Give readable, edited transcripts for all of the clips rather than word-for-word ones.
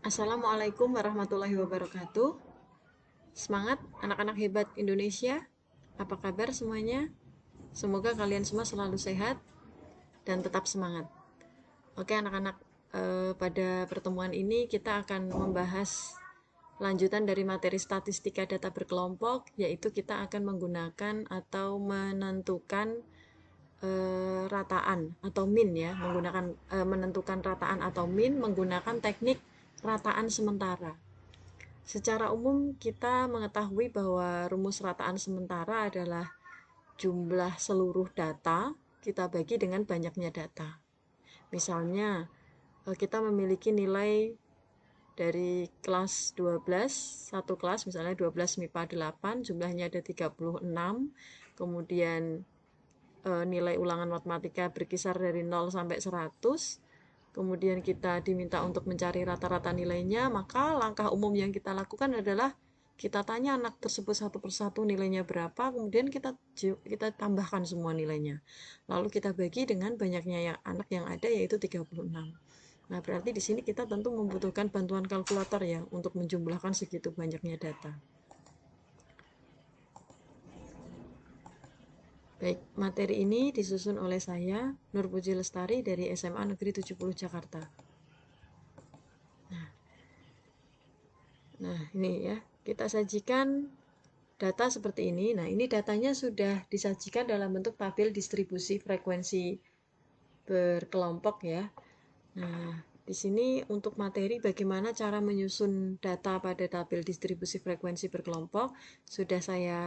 Assalamualaikum warahmatullahi wabarakatuh. Semangat anak-anak hebat Indonesia. Apa kabar semuanya? Semoga kalian semua selalu sehat dan tetap semangat. Oke anak-anak, pada pertemuan ini kita akan membahas lanjutan dari materi statistika data berkelompok, yaitu kita akan menggunakan atau menentukan rataan atau min ya, menentukan rataan atau min menggunakan teknik rataan sementara. Secara umum kita mengetahui bahwa rumus rataan sementara adalah jumlah seluruh data kita bagi dengan banyaknya data. Misalnya kita memiliki nilai dari kelas 12, satu kelas misalnya 12 MIPA 8, jumlahnya ada 36, kemudian nilai ulangan matematika berkisar dari 0 sampai 100, kemudian kita diminta untuk mencari rata-rata nilainya, maka langkah umum yang kita lakukan adalah kita tanya anak tersebut satu persatu nilainya berapa, kemudian kita tambahkan semua nilainya. Lalu kita bagi dengan banyaknya anak yang ada, yaitu 36. Nah, berarti di sini kita tentu membutuhkan bantuan kalkulator ya untuk menjumlahkan segitu banyaknya data. Baik, materi ini disusun oleh saya, Nur Puji Lestari dari SMA Negeri 70 Jakarta. Nah, ini ya, kita sajikan data seperti ini. Nah, ini datanya sudah disajikan dalam bentuk tabel distribusi frekuensi berkelompok ya. Nah, di sini untuk materi bagaimana cara menyusun data pada tabel distribusi frekuensi berkelompok sudah saya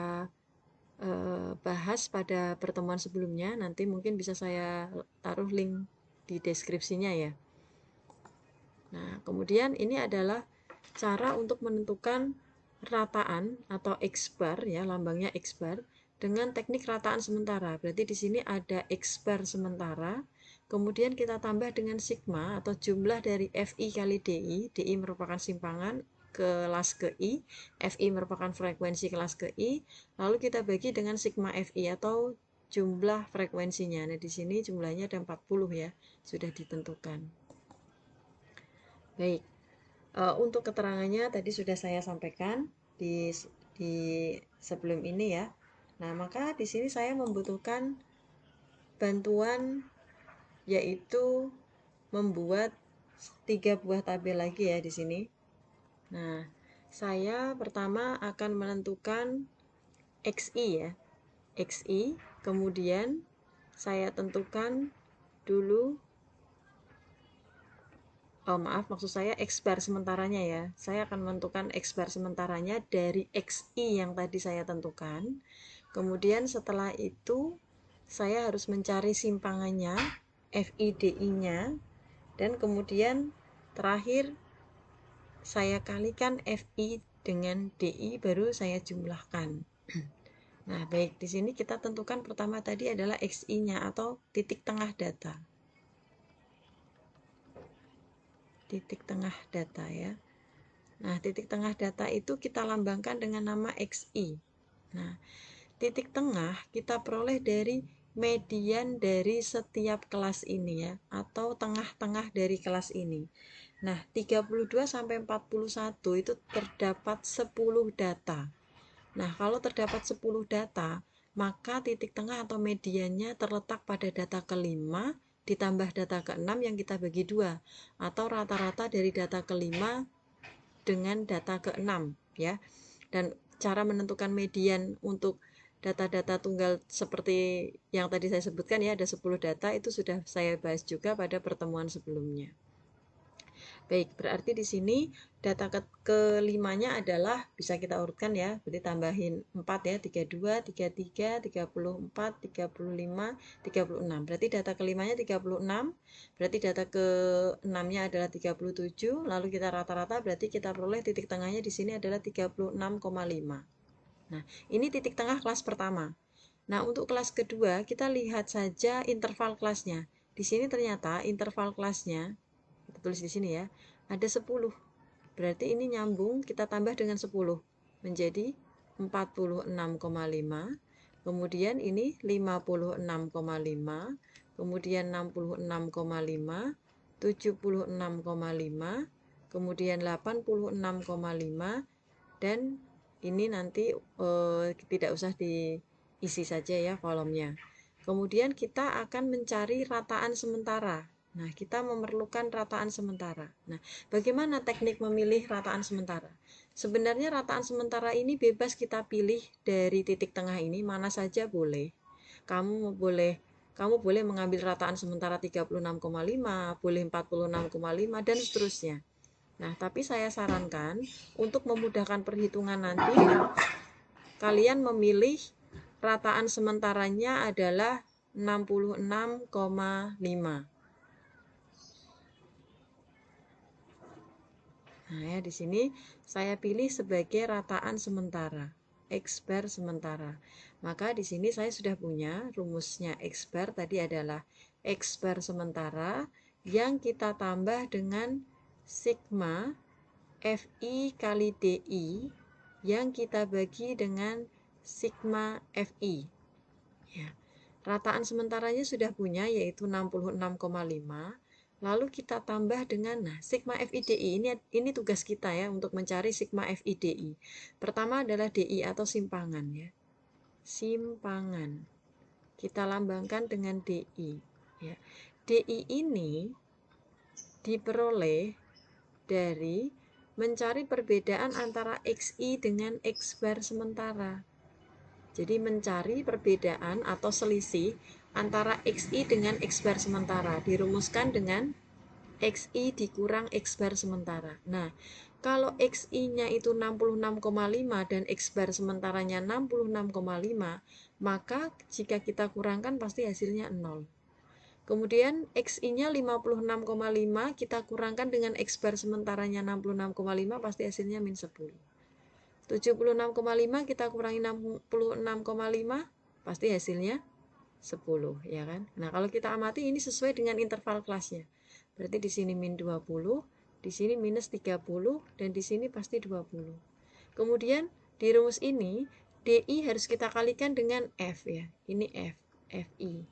bahas pada pertemuan sebelumnya. Nanti mungkin bisa saya taruh link di deskripsinya ya. Nah, kemudian ini adalah cara untuk menentukan rataan atau X-bar ya, lambangnya X-bar dengan teknik rataan sementara. Berarti di sini ada X-bar sementara, kemudian kita tambah dengan sigma atau jumlah dari Fi kali Di. Di merupakan simpangan kelas ke I, Fi merupakan frekuensi kelas ke I, lalu kita bagi dengan sigma Fi atau jumlah frekuensinya. Nah, di sini jumlahnya ada 40 ya, sudah ditentukan. Baik, untuk keterangannya tadi sudah saya sampaikan di sebelum ini ya. Nah, maka di sini saya membutuhkan bantuan yaitu membuat 3 buah tabel lagi ya di sini. Nah, saya pertama akan menentukan XI ya. XI, kemudian saya tentukan dulu maksud saya X-bar sementaranya ya. Saya akan menentukan X-bar sementaranya dari XI yang tadi saya tentukan. Kemudian setelah itu saya harus mencari simpangannya, FIDI-nya, dan kemudian terakhir saya kalikan FI dengan DI baru saya jumlahkan. Nah, baik, di sini kita tentukan pertama tadi adalah XI-nya atau titik tengah data. Titik tengah data ya. Nah, titik tengah data itu kita lambangkan dengan nama XI. Nah, titik tengah kita peroleh dari median dari setiap kelas ini ya, atau tengah-tengah dari kelas ini. Nah, 32 sampai 41 itu terdapat 10 data. Nah, kalau terdapat 10 data, maka titik tengah atau mediannya terletak pada data kelima ditambah data keenam yang kita bagi dua, atau rata-rata dari data kelima dengan data keenam ya. Dan cara menentukan median untuk data-data tunggal seperti yang tadi saya sebutkan ya, ada 10 data, itu sudah saya bahas juga pada pertemuan sebelumnya. Baik, berarti di sini data kelimanya adalah bisa kita urutkan ya. Berarti tambahin 4 ya, 32, 33, 34, 35, 36. Berarti data kelimanya 36. Berarti data ke-6-nya adalah 37. Lalu kita rata-rata berarti kita peroleh titik tengahnya di sini adalah 36,5. Nah, ini titik tengah kelas pertama. Nah, untuk kelas kedua kita lihat saja interval kelasnya. Di sini ternyata interval kelasnya, kita tulis di sini ya, ada 10. Berarti ini nyambung, kita tambah dengan 10 menjadi 46,5. Kemudian ini 56,5, kemudian 66,5, 76,5, kemudian 86,5, dan ini nanti tidak usah diisi saja ya kolomnya. Kemudian kita akan mencari rataan sementara. Nah, kita memerlukan rataan sementara. Nah, bagaimana teknik memilih rataan sementara? Sebenarnya rataan sementara ini bebas kita pilih dari titik tengah ini, mana saja boleh. Kamu boleh mengambil rataan sementara 36,5, boleh 46,5, dan seterusnya. Nah, tapi saya sarankan untuk memudahkan perhitungan nanti, kalian memilih rataan sementaranya adalah 66,5. Nah, ya di sini saya pilih sebagai rataan sementara, X bar sementara. Maka di sini saya sudah punya rumusnya X bar tadi adalah X bar sementara yang kita tambah dengan sigma FI kali DI yang kita bagi dengan sigma FI. Ya. Rataan sementaranya sudah punya yaitu 66,5. Lalu kita tambah dengan sigma FIDI. Ini tugas kita ya untuk mencari sigma FIDI. Pertama adalah DI atau simpangan ya. Simpangan. Kita lambangkan dengan DI ya. DI ini diperoleh dari mencari perbedaan antara XI dengan X bar sementara. Jadi mencari perbedaan atau selisih antara XI dengan X bar sementara dirumuskan dengan XI dikurang X bar sementara. Nah, kalau XI-nya itu 66,5 dan X bar sementaranya 66,5, maka jika kita kurangkan pasti hasilnya 0. Kemudian XI-nya 56,5 kita kurangkan dengan X bar sementaranya 66,5 pasti hasilnya min 10. 76,5 kita kurangi 66,5 pasti hasilnya 10 ya kan. Nah, kalau kita amati ini sesuai dengan interval kelasnya. Berarti di sini min 20, di sini minus 30 dan di sini pasti 20. Kemudian di rumus ini DI harus kita kalikan dengan F ya. Ini F, FI.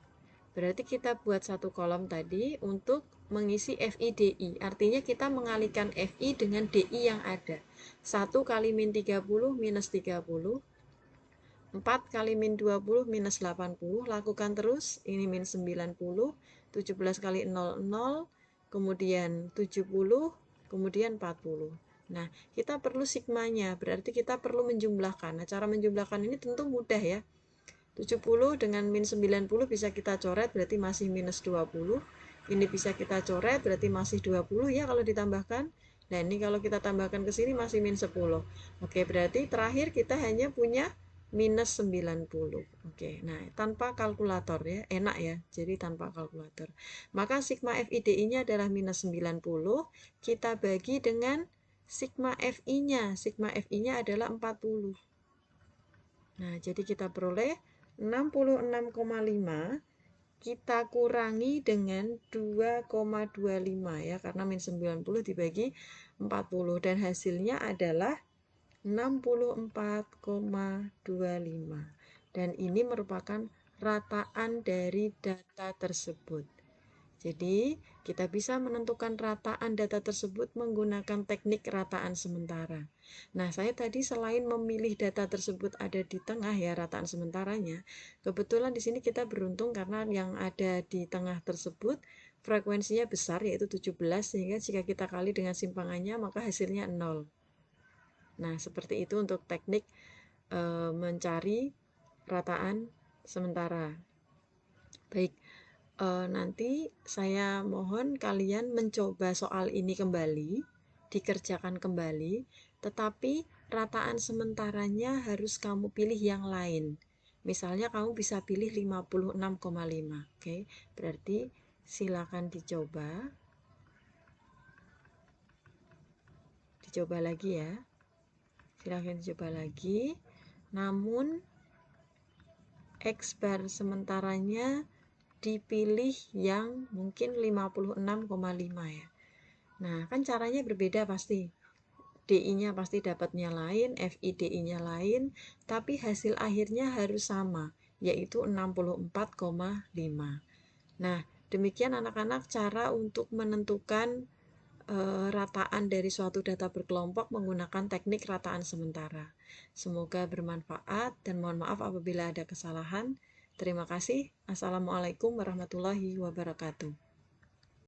Berarti kita buat satu kolom tadi untuk mengisi FI-DI. Artinya kita mengalihkan FI dengan DI yang ada. 1 kali min 30 minus 30. 4 kali min 20 minus 80. Lakukan terus. Ini min 90. 17 kali 0, 0. Kemudian 70. Kemudian 40. Nah, kita perlu sigmanya. Berarti kita perlu menjumlahkan. Nah, cara menjumlahkan ini tentu mudah ya. 70 dengan min 90 bisa kita coret berarti masih minus 20. Ini bisa kita coret berarti masih 20 ya kalau ditambahkan. Nah, ini kalau kita tambahkan ke sini masih min 10. Oke, berarti terakhir kita hanya punya minus 90. Oke, nah tanpa kalkulator ya, enak ya. Jadi tanpa kalkulator. Maka sigma FIDI-nya adalah minus 90. Kita bagi dengan sigma FI-nya. Sigma FI-nya adalah 40. Nah, jadi kita peroleh 66,5 kita kurangi dengan 2,25 ya, karena min 90 dibagi 40 dan hasilnya adalah 64,25 dan ini merupakan rataan dari data tersebut. Jadi kita bisa menentukan rataan data tersebut menggunakan teknik rataan sementara. Nah, saya tadi selain memilih data tersebut ada di tengah ya rataan sementaranya, kebetulan di sini kita beruntung karena yang ada di tengah tersebut frekuensinya besar yaitu 17, sehingga jika kita kali dengan simpangannya maka hasilnya 0. Nah, seperti itu untuk teknik mencari rataan sementara. Baik. Nanti saya mohon kalian mencoba soal ini kembali, dikerjakan kembali, tetapi rataan sementaranya harus kamu pilih yang lain. Misalnya kamu bisa pilih 56,5. Oke, berarti silakan dicoba. Dicoba lagi ya. Silakan dicoba lagi. Namun X bar sementaranya dipilih yang mungkin 56,5 ya. Nah, kan caranya berbeda pasti. DI-nya pasti dapatnya lain, FIDI-nya lain, tapi hasil akhirnya harus sama, yaitu 64,5. Nah, demikian anak-anak cara untuk menentukan rataan dari suatu data berkelompok menggunakan teknik rataan sementara. Semoga bermanfaat dan mohon maaf apabila ada kesalahan. Terima kasih. Assalamualaikum warahmatullahi wabarakatuh.